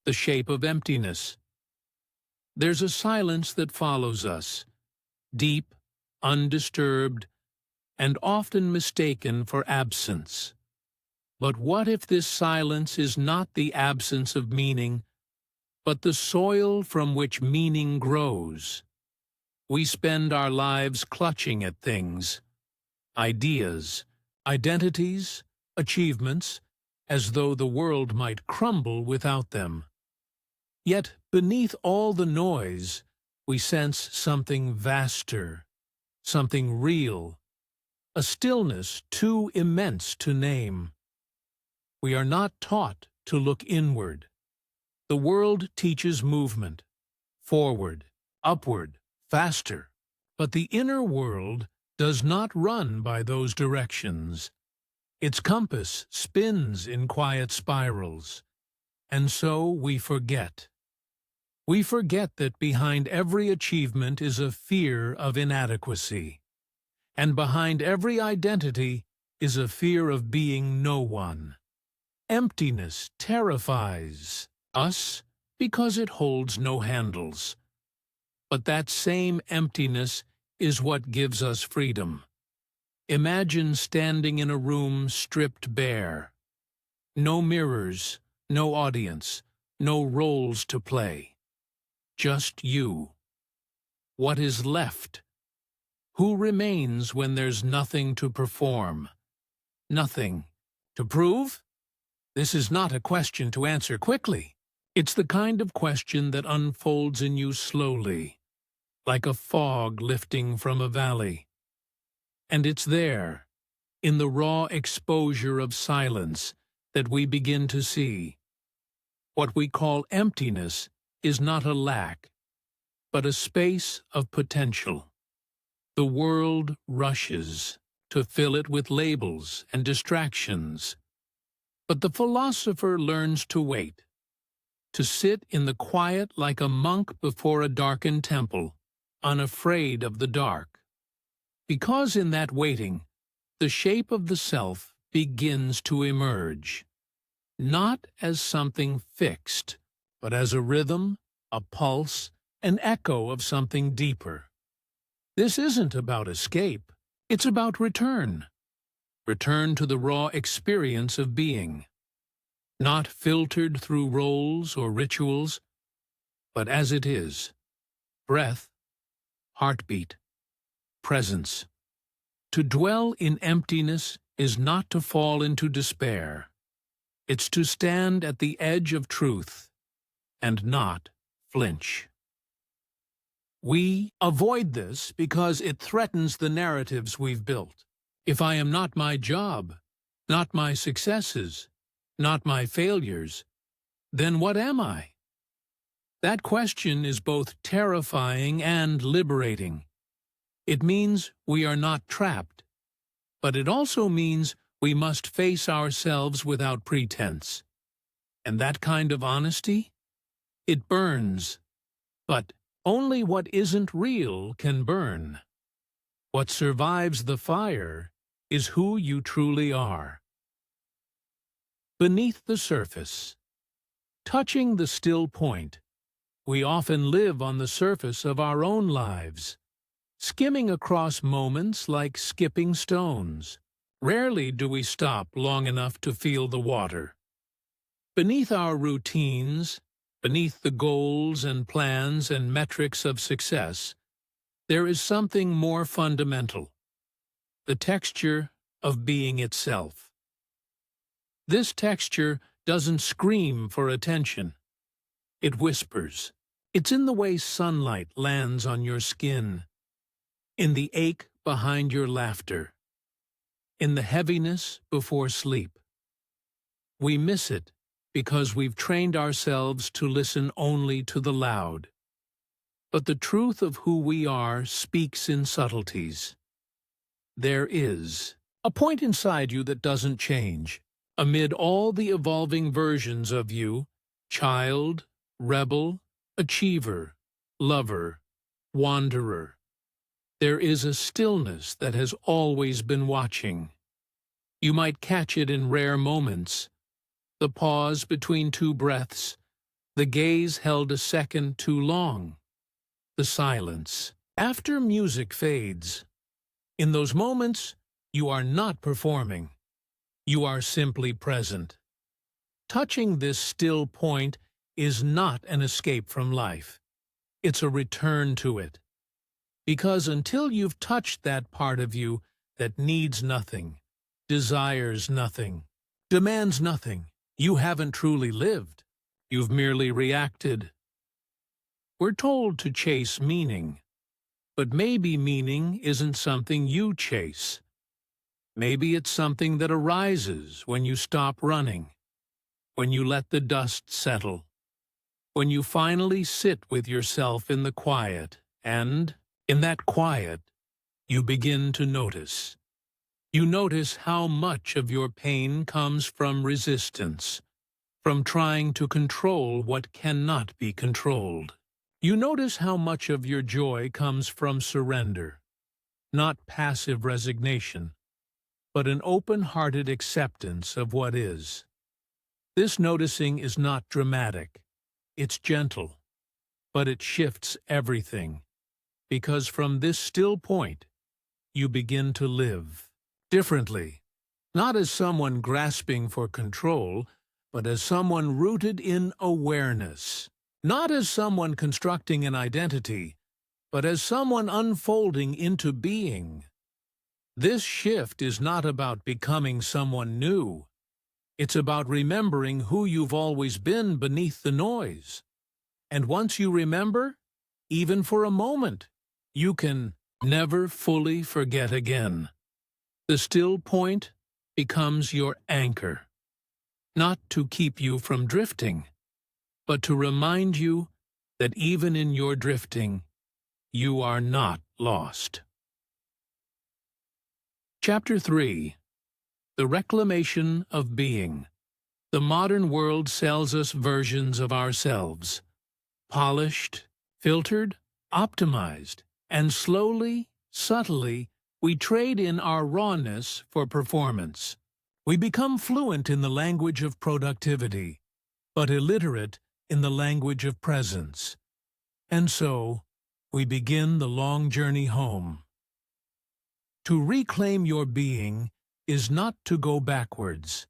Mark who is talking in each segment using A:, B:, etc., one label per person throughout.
A: the shape of emptiness. There's a silence that follows us, deep, undisturbed, and often mistaken for absence. But what if this silence is not the absence of meaning, but the soil from which meaning grows? We spend our lives clutching at things, ideas, identities, achievements, as though the world might crumble without them. Yet, beneath all the noise, we sense something vaster, something real, a stillness too immense to name. We are not taught to look inward. The world teaches movement, forward, upward, faster, but the inner world does not run by those directions. Its compass spins in quiet spirals, and so we forget. We forget that behind every achievement is a fear of inadequacy, and behind every identity is a fear of being no one. Emptiness terrifies us because it holds no handles. But that same emptiness is what gives us freedom. Imagine standing in a room stripped bare. No mirrors, no audience, no roles to play. Just you. What is left? Who remains when there's nothing to perform? Nothing to prove? This is not a question to answer quickly. It's the kind of question that unfolds in you slowly, like a fog lifting from a valley. And it's there, in the raw exposure of silence, that we begin to see. What we call emptiness is not a lack, but a space of potential. The world rushes to fill it with labels and distractions. But the philosopher learns to wait, to sit in the quiet like a monk before a darkened temple, unafraid of the dark. Because in that waiting, the shape of the self begins to emerge, not as something fixed, but as a rhythm, a pulse, an echo of something deeper. This isn't about escape, it's about return. Return to the raw experience of being, not filtered through roles or rituals, but as it is: breath, heartbeat, presence. To dwell in emptiness is not to fall into despair. It's to stand at the edge of truth and not flinch. We avoid this because it threatens the narratives we've built. If I am not my job, not my successes, not my failures, then what am I? That question is both terrifying and liberating. It means we are not trapped, but it also means we must face ourselves without pretense. And that kind of honesty? It burns, but only what isn't real can burn. What survives the fire is who you truly are. Beneath the surface, touching the still point, we often live on the surface of our own lives, skimming across moments like skipping stones. Rarely do we stop long enough to feel the water. Beneath our routines, beneath the goals and plans and metrics of success, there is something more fundamental: the texture of being itself. This texture doesn't scream for attention. It whispers. It's in the way sunlight lands on your skin, in the ache behind your laughter, in the heaviness before sleep. We miss it because we've trained ourselves to listen only to the loud. But the truth of who we are speaks in subtleties. There is a point inside you that doesn't change. Amid all the evolving versions of you, child, rebel, achiever, lover, wanderer, there is a stillness that has always been watching. You might catch it in rare moments, the pause between two breaths, The gaze held a second too long. The silence. After music fades. In those moments, you are not performing. You are simply present. Touching this still point is not an escape from life. It's a return to it. Because until you've touched that part of you that needs nothing, desires nothing, demands nothing, you haven't truly lived. You've merely reacted. We're told to chase meaning, but maybe meaning isn't something you chase. Maybe it's something that arises when you stop running, when you let the dust settle, when you finally sit with yourself in the quiet, and, in that quiet, you begin to notice. You notice how much of your pain comes from resistance, from trying to control what cannot be controlled. You notice how much of your joy comes from surrender, not passive resignation, but an open-hearted acceptance of what is. This noticing is not dramatic. It's gentle, but it shifts everything, because from this still point, you begin to live differently, not as someone grasping for control, but as someone rooted in awareness, not as someone constructing an identity, but as someone unfolding into being. This shift is not about becoming someone new. It's about remembering who you've always been beneath the noise. And once you remember, even for a moment, you can never fully forget again. The still point becomes your anchor, not to keep you from drifting, but to remind you that even in your drifting, you are not lost. Chapter 3. The Reclamation of Being. The modern world sells us versions of ourselves, polished, filtered, optimized, and slowly, subtly, we trade in our rawness for performance. We become fluent in the language of productivity, but illiterate in the language of presence. And so, we begin the long journey home. To reclaim your being is not to go backwards.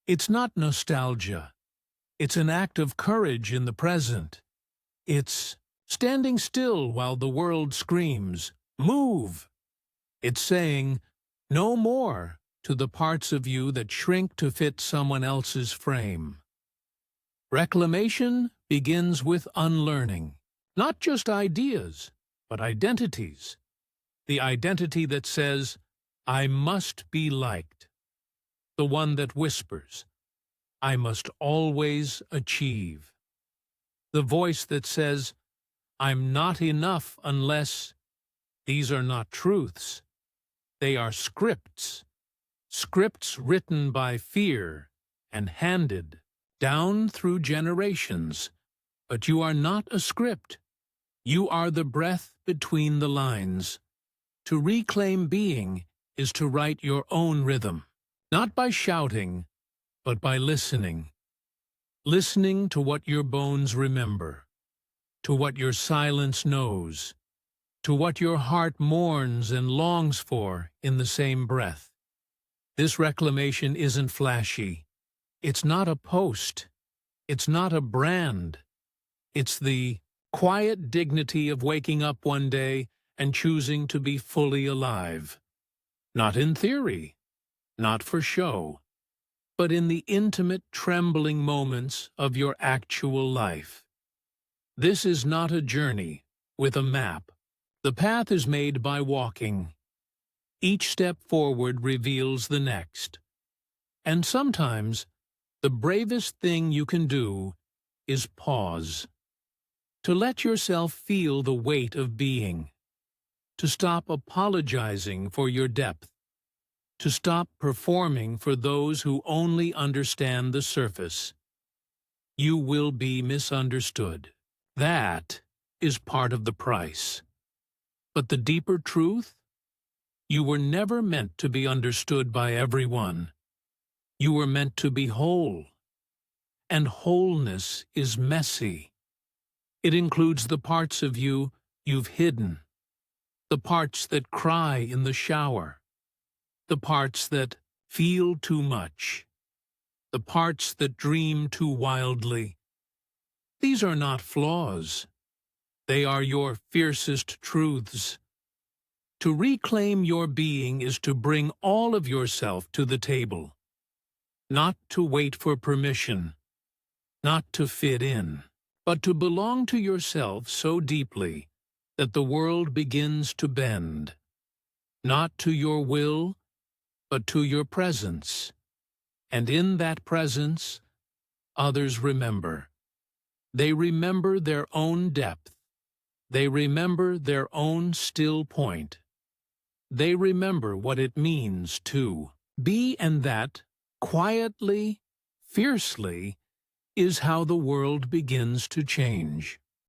A: It's not nostalgia. It's an act of courage in the present. It's standing still while the world screams, "Move!" It's saying, "No more," to the parts of you that shrink to fit someone else's frame. Reclamation begins with unlearning, not just ideas, but identities. The identity that says, "I must be liked." The one that whispers, "I must always achieve." The voice that says, "I'm not enough unless..." These are not truths. They are scripts. Scripts written by fear and handed down through generations. But you are not a script. You are the breath between the lines. To reclaim being is to write your own rhythm, not by shouting, but by listening. Listening to what your bones remember, to what your silence knows, to what your heart mourns and longs for in the same breath. This reclamation isn't flashy. It's not a post. It's not a brand. It's the quiet dignity of waking up one day and choosing to be fully alive. Not in theory, not for show, but in the intimate, trembling moments of your actual life. This is not a journey with a map. The path is made by walking. Each step forward reveals the next. And sometimes, the bravest thing you can do is pause. To let yourself feel the weight of being. To stop apologizing for your depth. To stop performing for those who only understand the surface. You will be misunderstood. That is part of the price. But the deeper truth? You were never meant to be understood by everyone. You were meant to be whole. And wholeness is messy. It includes the parts of you you've hidden, the parts that cry in the shower, the parts that feel too much, the parts that dream too wildly. These are not flaws. They are your fiercest truths. To reclaim your being is to bring all of yourself to the table, not to wait for permission, not to fit in, but to belong to yourself so deeply that the world begins to bend, not to your will, but to your presence. And in that presence, others remember. They remember their own depth. They remember their own still point. They remember what it means to be, and that, quietly, fiercely, is how the world begins to change.